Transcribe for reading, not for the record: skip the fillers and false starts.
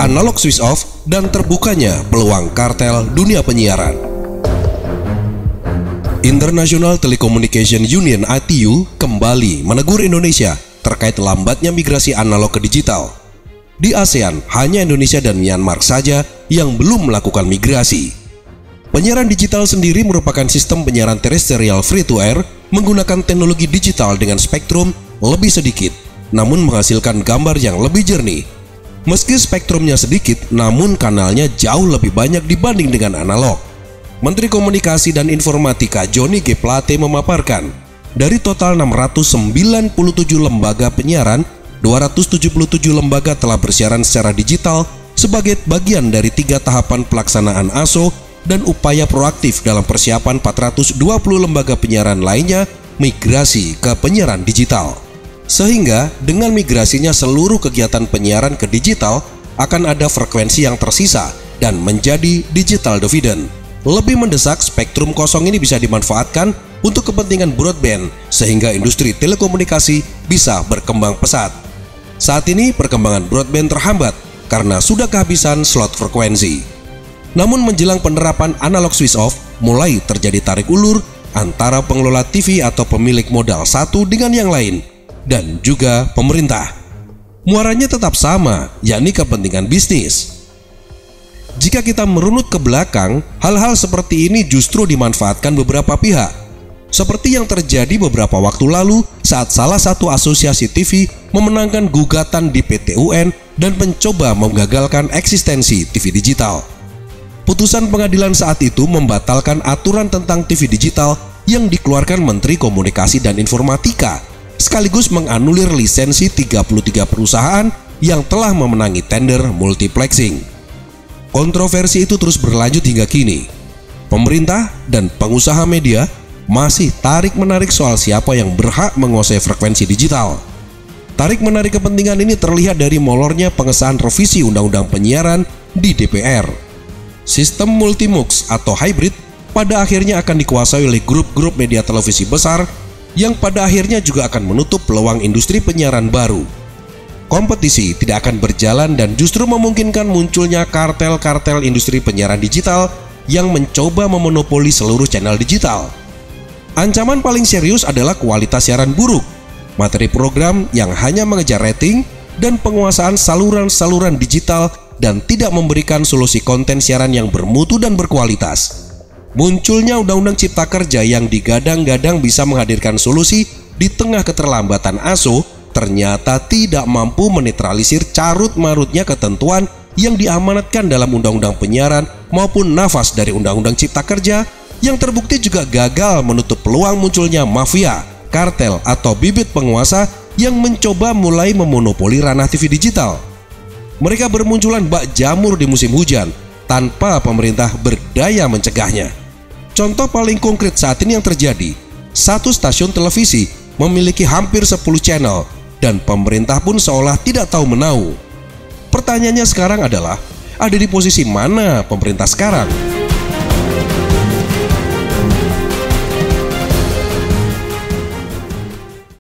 analog switch off, dan terbukanya peluang kartel dunia penyiaran. International Telecommunication Union (ITU) kembali menegur Indonesia terkait lambatnya migrasi analog ke digital. Di ASEAN, hanya Indonesia dan Myanmar saja yang belum melakukan migrasi. Penyiaran digital sendiri merupakan sistem penyiaran terestrial free-to-air menggunakan teknologi digital dengan spektrum lebih sedikit, namun menghasilkan gambar yang lebih jernih. Meski spektrumnya sedikit, namun kanalnya jauh lebih banyak dibanding dengan analog. Menteri Komunikasi dan Informatika Johnny G. Plate memaparkan, dari total 697 lembaga penyiaran, 277 lembaga telah bersiaran secara digital sebagai bagian dari 3 tahapan pelaksanaan ASO dan upaya proaktif dalam persiapan 420 lembaga penyiaran lainnya migrasi ke penyiaran digital. Sehingga dengan migrasinya seluruh kegiatan penyiaran ke digital akan ada frekuensi yang tersisa dan menjadi digital dividend. Lebih mendesak, spektrum kosong ini bisa dimanfaatkan untuk kepentingan broadband sehingga industri telekomunikasi bisa berkembang pesat. Saat ini perkembangan broadband terhambat karena sudah kehabisan slot frekuensi. Namun menjelang penerapan analog switch off, mulai terjadi tarik ulur antara pengelola TV atau pemilik modal satu dengan yang lain, dan juga pemerintah. Muaranya tetap sama, yakni kepentingan bisnis. Jika kita merunut ke belakang, hal-hal seperti ini justru dimanfaatkan beberapa pihak. Seperti yang terjadi beberapa waktu lalu saat salah satu asosiasi TV memenangkan gugatan di PT UN dan mencoba menggagalkan eksistensi TV digital. Putusan pengadilan saat itu membatalkan aturan tentang TV digital yang dikeluarkan Menteri Komunikasi dan Informatika, sekaligus menganulir lisensi 33 perusahaan yang telah memenangi tender multiplexing. Kontroversi itu terus berlanjut hingga kini. Pemerintah dan pengusaha media masih tarik-menarik soal siapa yang berhak menguasai frekuensi digital. Tarik-menarik kepentingan ini terlihat dari molornya pengesahan revisi Undang-Undang Penyiaran di DPR. Sistem multimux atau hybrid pada akhirnya akan dikuasai oleh grup-grup media televisi besar yang pada akhirnya juga akan menutup peluang industri penyiaran baru. Kompetisi tidak akan berjalan dan justru memungkinkan munculnya kartel-kartel industri penyiaran digital yang mencoba memonopoli seluruh channel digital. Ancaman paling serius adalah kualitas siaran buruk, materi program yang hanya mengejar rating, dan penguasaan saluran-saluran digital dan tidak memberikan solusi konten siaran yang bermutu dan berkualitas. Munculnya Undang-Undang Cipta Kerja yang digadang-gadang bisa menghadirkan solusi di tengah keterlambatan ASO ternyata tidak mampu menetralisir carut-marutnya ketentuan yang diamanatkan dalam Undang-Undang Penyiaran maupun nafas dari Undang-Undang Cipta Kerja yang terbukti juga gagal menutup peluang munculnya mafia, kartel atau bibit penguasa yang mencoba mulai memonopoli ranah TV digital. Mereka bermunculan bak jamur di musim hujan tanpa pemerintah berdaya mencegahnya. Contoh paling konkret saat ini yang terjadi, satu stasiun televisi memiliki hampir 10 channel dan pemerintah pun seolah tidak tahu menau. Pertanyaannya sekarang adalah, ada di posisi mana pemerintah sekarang?